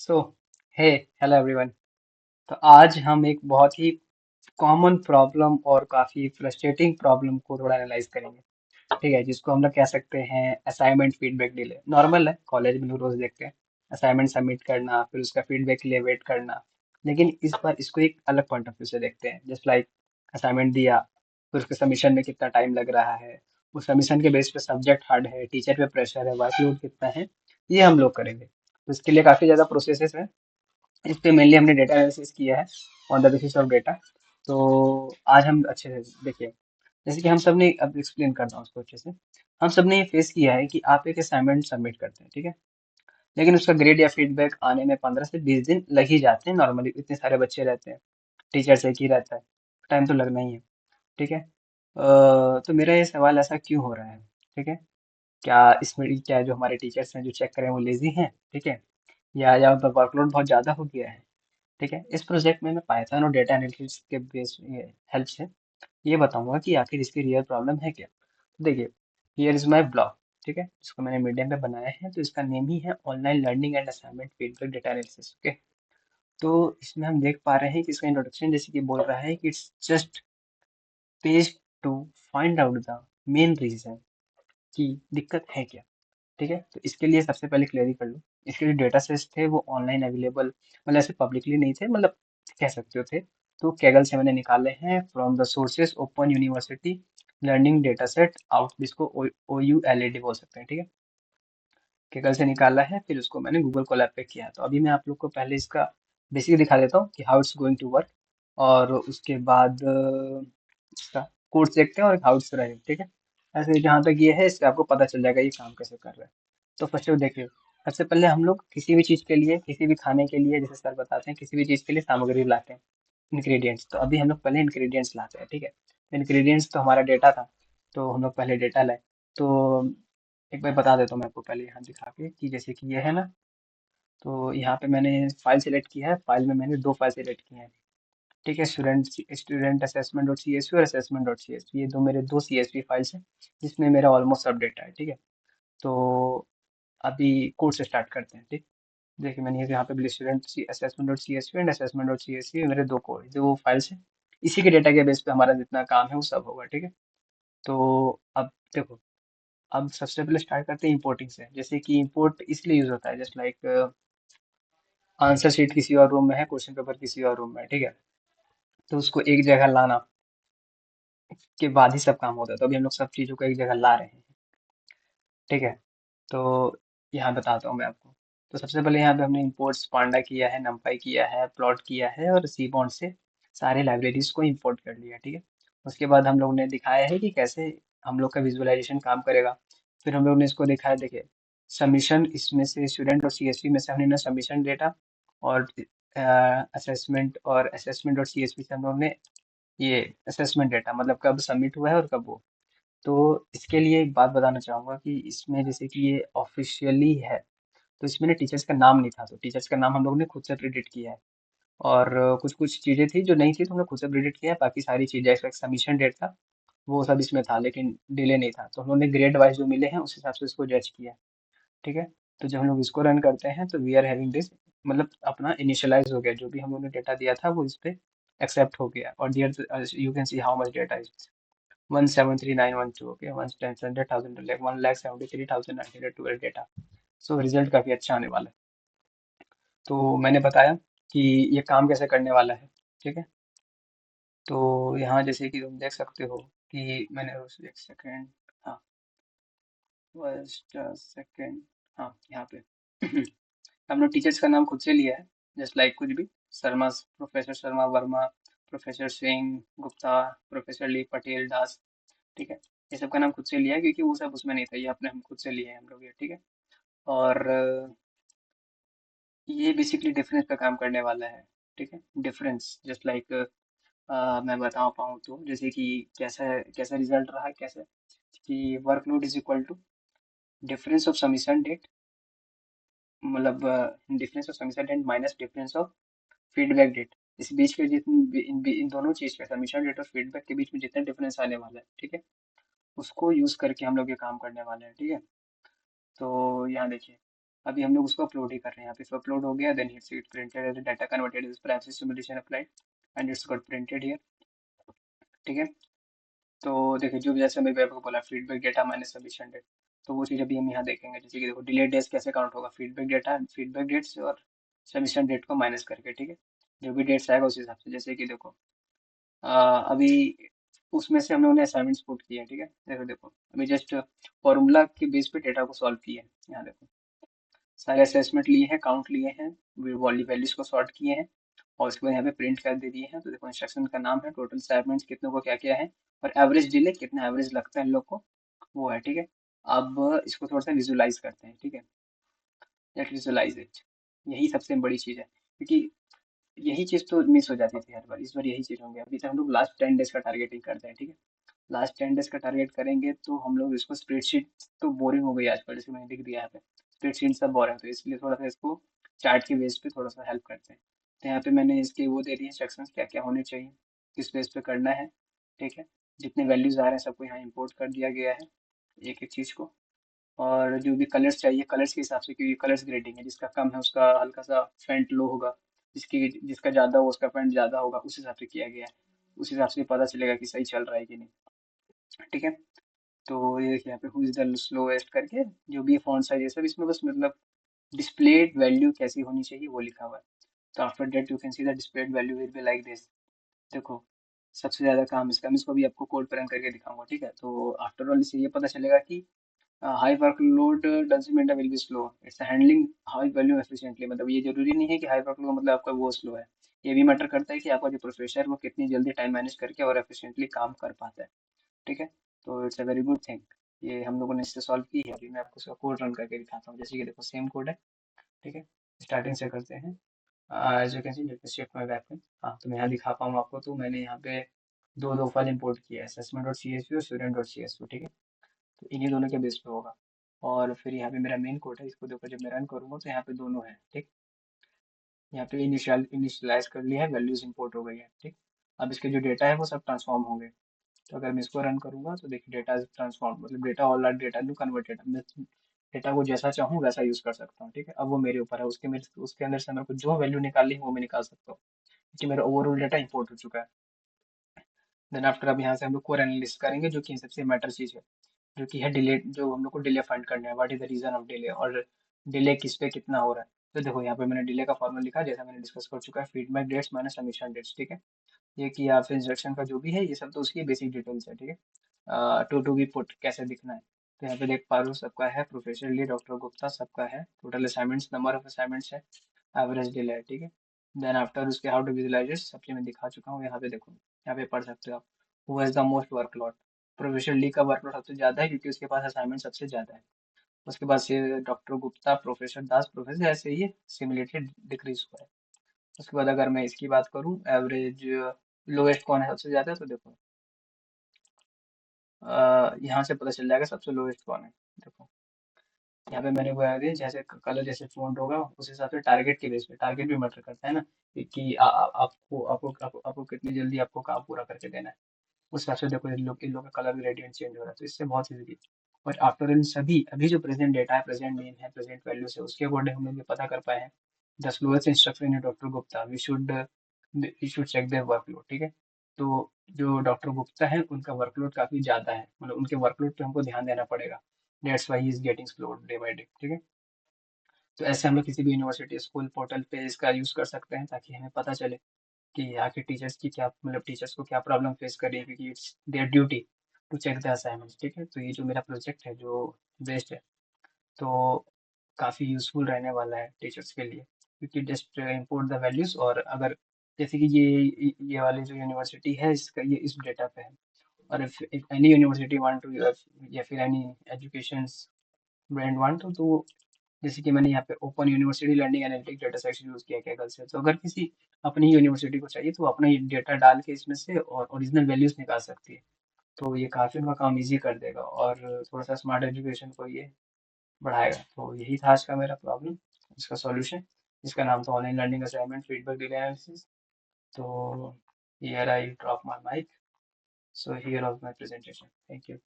सो हे hello everyone. तो आज हम एक बहुत ही कॉमन प्रॉब्लम और काफी फ्रस्ट्रेटिंग प्रॉब्लम को थोड़ा एनालाइज करेंगे। ठीक है, जिसको हम लोग कह सकते हैं असाइनमेंट फीडबैक डिले। नॉर्मल है, कॉलेज में लोग रोज देखते हैं असाइनमेंट सबमिट करना, फिर उसका फीडबैक के लिए वेट करना। लेकिन इस बार इसको एक अलग पॉइंट ऑफ व्यू से देखते हैं। जस्ट लाइक असाइनमेंट दिया, फिर उसके सबमिशन में कितना टाइम लग रहा है, उस सबमिशन के बेस पे सब्जेक्ट हार्ड है, टीचर पे प्रेशर है, वर्कलोड कितना है, ये हम लोग करेंगे। तो इसके लिए काफी ज्यादा प्रोसेसेस है। इस पे मेनली हमने डेटा एनालिसिस किया है on the basis of data. तो आज हम अच्छे से देखिए, जैसे कि हम सब ने, अब एक्सप्लेन करता हूँ उसको अच्छे से। हम सब ने ये फेस किया है कि आप एक असाइनमेंट सबमिट करते हैं, ठीक है, लेकिन उसका ग्रेड या फीडबैक आने में 15 से 20 दिन लग ही जाते हैं। नॉर्मली इतने सारे बच्चे रहते हैं, टीचर एक ही रहता है, टाइम तो लगना ही है। ठीक है। तो मेरा ये सवाल, ऐसा क्यों हो रहा है? ठीक है, क्या इसमें क्या जो हमारे टीचर्स हैं जो चेक करें वो लेजी हैं? ठीक है, या उनका वर्कलोड बहुत ज़्यादा हो गया है? ठीक है, इस प्रोजेक्ट में मैं पाइथन और डेटा एनालिटिक्स के बेस हेल्प से ये बताऊंगा कि आखिर इसकी रियल प्रॉब्लम है क्या। तो देखिए, हियर इज माय ब्लॉग। ठीक है, इसको मैंने मीडियम पे बनाया है, तो इसका नेम ही है online learning and assignment feedback data analysis. Okay, तो इसमें हम देख पा रहे हैं कि इसका इंट्रोडक्शन जैसे कि बोल रहा है कि it's just page to find out the main reason, कि दिक्कत है क्या। ठीक है, तो इसके लिए सबसे पहले क्लियरिंग कर लो। इसके जो डेटा सेट्स थे वो ऑनलाइन अवेलेबल, मतलब ऐसे पब्लिकली नहीं थे, मतलब कह सकते हो थे। तो कैगल से मैंने निकाले हैं from the sources open university learning data set out, जिसको ओ यू एल ए डी बोल सकते हैं। ठीक है, कैगल से निकाला है, फिर उसको मैंने गूगल कोलैब पे किया है। तो अभी मैं आप लोग को पहले इसका बेसिक दिखा देता हूँ कि how it's going to work, और उसके बाद इसका कोड्स देखते हैं और हाउ इट्स रनिंग। ठीक है, ऐसे जहाँ तक ये है इससे आपको पता चल जाएगा ये काम कैसे कर रहा है। तो फर्स्ट ऑफ देखिए, सबसे पहले हम लोग किसी भी चीज़ के लिए, किसी भी खाने के लिए, जैसे सर बताते हैं, किसी भी चीज़ के लिए सामग्री लाते हैं, इंग्रेडिएंट्स। तो अभी हम लोग पहले इंग्रेडिएंट्स लाते हैं। ठीक है, इंग्रेडिएंट्स तो हमारा डेटा था, तो हम लोग पहले डेटा लाए। तो एक बार बता देता हूँ मैं आपको पहले यहाँ दिखा के, कि जैसे कि ये है ना, तो यहाँ पे मैंने फाइल सेलेक्ट किया है। फाइल में मैंने दो फाइल सेलेक्ट किए हैं। ठीक है, student assessment dot C S V और assessment dot C S V, ये दो मेरे दो सी एस वी फाइल्स हैं, जिसमें मेरा ऑलमोस्ट सब डेटा है। ठीक है, तो अभी कोड से स्टार्ट करते हैं। ठीक, देखिए मैंने यहाँ पे student assessment dot C S V and assessment dot C S V, मेरे दो कोड, दो फाइल्स हैं। इसी के डेटा के बेस पे हमारा जितना काम है वो सब होगा। ठीक है, तो अब देखो, अब सबसे पहले स्टार्ट करते हैं इंपोर्टिंग से। जैसे कि इंपोर्ट इसलिए यूज होता है, जस्ट लाइक आंसर शीट किसी और रूम में है, क्वेश्चन पेपर किसी और रूम में है। ठीक है, तो उसको एक जगह लाना के बाद ही सब काम होता है। तो अभी हम लोग सब चीज़ों को एक जगह ला रहे हैं। ठीक है, तो यहाँ बताता हूँ मैं आपको। तो सबसे पहले यहाँ पे हमने इंपोर्ट्स पांडा किया है, नमपाई किया है, प्लॉट किया है, और सी बॉन्ड से सारे लाइब्रेरीज को इंपोर्ट कर लिया। ठीक है, उसके बाद हम लोग ने दिखाया है कि कैसे हम लोग का विजुअलाइजेशन काम करेगा। फिर हम लोग ने इसको दिखाया, देखिए सबमिशन, इसमें से स्टूडेंट और सीएसवी में से हमने ना सबमिशन डेटा, और असेसमेंट और असेसमेंट और सीएसवी से हम लोग ने ये असेसमेंट डेटा, मतलब कब सबमिट हुआ है और कब वो। तो इसके लिए एक बात बताना चाहूँगा कि इसमें जैसे कि ये ऑफिशियली है, तो इसमें ना टीचर्स का नाम नहीं था, तो टीचर्स का नाम हम लोग ने खुद से प्रिडिक्ट किया है। और कुछ कुछ चीज़ें थी जो नहीं थी, तो हमने खुद से प्रिडिक्ट किया है। बाकी सारी चीज़ें, जैसे सबमिशन डेट था वो सब इसमें था, लेकिन डिले नहीं था। तो हम लोग ने ग्रेड वाइज जो मिले हैं उस हिसाब से इसको जज किया। ठीक है, तो जब हम लोग इसको रन करते हैं तो वी आर हैविंग दिस, मतलब अपना इनिशियलाइज हो गया, जो भी हम लोग ने डेटा दिया था वो इस पे एक्सेप्ट हो गया। और dear you can see how much data is 173912। Okay, 1,100,000, like 1,73,912 data. So result काफ़ी अच्छा आने वाला है। तो मैंने बताया कि ये काम कैसे करने वाला है। ठीक है, तो यहाँ जैसे कि तुम देख सकते हो कि मैंने एक सेकेंड, हाँ, फर्स्ट सेकेंड, हाँ यहाँ पे हम लोग टीचर्स का नाम खुद से लिया है, जस्ट लाइक कुछ भी, Sharma, professor Sharma, Verma, professor Singh, Gupta, professor Lee, Patel, Das. ठीक है, ये सब का नाम खुद से लिया है क्योंकि वो सब उसमें नहीं था, ये अपने हम खुद से लिए हैं हम लोग ये। ठीक है, और ये बेसिकली डिफरेंस का काम करने वाला है। ठीक है, डिफरेंस जस्ट लाइक मैं बता पाऊँ तो, जैसे कि कैसा कैसा रिजल्ट रहा, कैसे कि workload is equal to difference of submission date, मतलब difference of submission date minus difference of feedback date. इस बीच के जितने इन दोनों चीज के, सबमिशन डेट और फीडबैक के बीच में जितना डिफरेंस आने वाला है, ठीक है, उसको यूज करके हम लोग ये काम करने वाले हैं। ठीक है, तो यहाँ देखिए, अभी हम लोग उसको अपलोड ही कर रहे हैं। यहाँ पे अपलोड हो गया, then it's it printed as data converted is privacy simulation applied and it's got printed here. ठीक है। तो देखिए जो भी जैसे मैं आपको बोला feedback data minus submission date, तो वो चीज़ अभी हम यहाँ देखेंगे। जैसे कि देखो डिलीट डेट्स कैसे काउंट होगा, फीडबैक डेटा फीडबैक डेट्स और सबमिशन डेट को माइनस करके। ठीक है। जो भी डेट्स आएगा उस हिसाब से, जैसे कि देखो अभी उसमें से हम लोगों ने असाइनमेंट्स पुट किए हैं। ठीक है। देखो देखो अभी जस्ट फॉर्मूला के बेस पे डेटा को सॉल्व किए हैं। यहाँ देखो सारे असेसमेंट लिए हैं, काउंट लिए हैं, वैल्यूज को सॉर्ट किए हैं और उसके बाद यहाँ पे प्रिंट कर दे दिए हैं। तो देखो इंस्ट्रक्शन का नाम है, टोटल असाइनमेंट्स कितने को क्या क्या है और एवरेज डिले कितना एवरेज लगता है इन लोग को, वो है। ठीक है। अब इसको थोड़ा सा विजुलाइज करते हैं। ठीक है। Let visualise it. यही सबसे बड़ी चीज़ है, क्योंकि यही चीज़ तो मिस हो जाती थी हर बार, इस बार यही चीज़ होंगे। अभी तक हम लोग लास्ट 10 डेज का टारगेटिंग करते हैं। ठीक है। लास्ट 10 डेज का टारगेट करेंगे तो हम लोग इसको स्प्रेडशीट तो बोरिंग हो गई आजकल, जैसे मैंने लिख दिया यहाँ पे स्प्रेडशीट सब बोरिंग, तो इसलिए थोड़ा सा इसको चार्ट के बेस पे थोड़ा सा हेल्प करते हैं। तो यहाँ पे मैंने इसके वो दे दिए इंस्ट्रक्शंस क्या क्या होने चाहिए, किस बेस पे करना है। ठीक है। जितने वैल्यूज आ रहे हैं सबको यहाँ इंपोर्ट कर दिया गया है, एक एक चीज़ को। और जो भी कलर्स चाहिए कलर्स के हिसाब से, क्योंकि कलर्स ग्रेडिंग है, जिसका कम है उसका हल्का सा फेंट लो होगा, जिसका ज़्यादा हो उसका फेंट ज़्यादा होगा, उस हिसाब से किया गया है। उस हिसाब से पता चलेगा कि सही चल रहा है कि नहीं। ठीक है। तो ये देखिए यहाँ पे हु इज द स्लोएस्ट करके जो भी फॉन्ट साइज है सब इसमें बस मतलब डिस्प्लेड वैल्यू कैसी होनी चाहिए वो लिखा हुआ है। तो after that you can see the displayed value will be like this. देखो सबसे ज्यादा काम इसका, मैं इसको भी आपको कोड पर रन करके दिखाऊंगा। ठीक है। तो आफ्टर ऑल इससे ये पता चलेगा कि high workload doesn't mean will be slow, it's handling high value efficiently. मतलब ये जरूरी नहीं है कि हाई वर्कलोड मतलब आपका वो स्लो है, ये भी मैटर करता है कि आपका जो प्रोफेसर वो कितनी जल्दी टाइम मैनेज करके और एफिशिएंटली काम कर पाता है। ठीक है। तो it's a very good thing. ये हम लोगों ने इससे सॉल्व की है। अभी मैं आपको इसका कोड रन करके दिखाता हूँ। जैसे कि देखो सेम कोड है। ठीक है। स्टार्टिंग से करते हैं। As you can see, let me shift my backend. हाँ तो मैं यहाँ दिखा पाऊँ आपको, तो मैंने यहाँ पे दो दो फाइल इंपोर्ट किया है, assessment dot C S V और student dot C S V. ठीक है। तो इन्हीं दोनों के बेस पे होगा। और फिर यहाँ पे मेरा मेन कोड है, इसको देखो जब मैं रन करूँगा तो यहाँ पे दोनों है। ठीक। यहाँ पे इनिशियलाइज कर लिया है, वैल्यूज इंपोर्ट हो गई है। ठीक। अब इसके जो डेटा है वो सब ट्रांसफॉर्म होंगे। तो अगर मैं इसको रन करूंगा तो देखिए डेटा इज ट्रांसफॉर्म, मतलब data all are data to converted. मैं डेटा को जैसा चाहूँ वैसा यूज कर सकता हूँ। ठीक है। अब वो मेरे ऊपर है, उसके अंदर से मेरे को जो वैल्यू निकालनी है वो मैं निकाल सकता हूँ, क्योंकि मेरा ओवरऑल डेटा इंपोर्ट हो चुका है। देन आफ्टर अब यहाँ से हम लोग कोर एनालिसिस करेंगे, जो कि सबसे मैटर चीज है, जो कि है डिले। जो हम लोग को डिले फाइंड करना है, what is the reason of delay और डिले किस पे कितना हो रहा है। तो देखो यहाँ पे मैंने डिले का फॉर्मूला लिखा है, जैसा मैंने डिस्कस कर चुका है, feedback dates minus submission dates. ठीक है। ये कि या फिर इंस्ट्रक्शन का जो भी है ये सब तो उसकी बेसिक डिटेल्स है। ठीक है। टू बी पुट कैसे दिखना है, तो यहाँ पे देख पा रहे हो सबका है, प्रोफेसर ली डॉक्टर गुप्ता सबका है, total assignments number of assignments है, एवरेज डिले है। ठीक है। देन आफ्टर उसके हाउ टू विजुलाइज सबसे मैं दिखा चुका हूँ। यहाँ पे देखो, यहाँ पे पढ़ सकते हो आप, who has the most workload. Professor Lee का वर्कलोड सबसे ज्यादा है क्योंकि उसके पास असाइनमेंट सबसे ज्यादा है। उसके बाद से डॉक्टर गुप्ता, प्रोफेसर दास, प्रोफेसर ऐसे ही सिमिलेटली डिक्रीज हुआ है। उसके बाद अगर मैं इसकी बात करूँ एवरेज लोएस्ट कौन है सबसे ज्यादा, तो देखो यहाँ से पता चल जाएगा सबसे लोएस्ट कौन है। देखो यहाँ पे मैंने वो है जैसे कलर जैसे फ़ॉन्ट होगा उस हिसाब से टारगेट के बेस पे, टारगेट भी मैटर करता है ना, कि आपको कितनी जल्दी आपको काम पूरा करके देना है। उस हिसाब से देखो इन लोग का कलर ग्रेडियंट चेंज हो रहा है, तो इससे बहुत इजीली। और आफ्टर इन सभी अभी जो प्रेजेंट डेटा है, प्रेजेंट नेम है, प्रेजेंट वैल्यू है, उसके अकॉर्डिंग हम लोग ये पता कर पाए हैं the slowest instruction in doctor Gupta, we should check their workload. ठीक है। तो जो डॉक्टर गुप्ता है उनका वर्कलोड काफी ज्यादा है, मतलब उनके वर्कलोड पे हमको ध्यान देना पड़ेगा। That's why he is getting slowed day by day. ठीक है। तो ऐसे हम लोग किसी भी यूनिवर्सिटी स्कूल पोर्टल पे इसका यूज कर सकते हैं, ताकि हमें पता चले कि यहाँ के टीचर्स की क्या, मतलब टीचर्स को क्या प्रॉब्लम फेस कर रही है, क्योंकि it's their duty to check the assignments. ठीक है। तो ये जो मेरा प्रोजेक्ट है जो बेस्ड है, तो काफ़ी यूजफुल रहने वाला है टीचर्स के लिए, क्योंकि जस्ट इंपोर्ट द वैल्यूज। और अगर जैसे कि ये वाली जो यूनिवर्सिटी है इसका ये इस डेटा पे है, और if any university want to, या फिर एनी एजुकेशन ब्रांड वांट तो जैसे कि मैंने यहाँ पे open university learning analytic data set use किया क्या कल से, तो अगर किसी अपनी यूनिवर्सिटी को चाहिए तो वो अपना डेटा डाल के इसमें से और ओरिजिनल वैल्यूज निकाल सकती है। तो ये काफ़ी उनका काम इजी कर देगा और थोड़ा सा स्मार्ट एजुकेशन को ये बढ़ाएगा। तो यही था आज का मेरा प्रॉब्लम, इसका सॉल्यूशन, जिसका नाम था online learning assignment feedback delay analysis. तो here I drop my mike, so here of my presentation, thank you.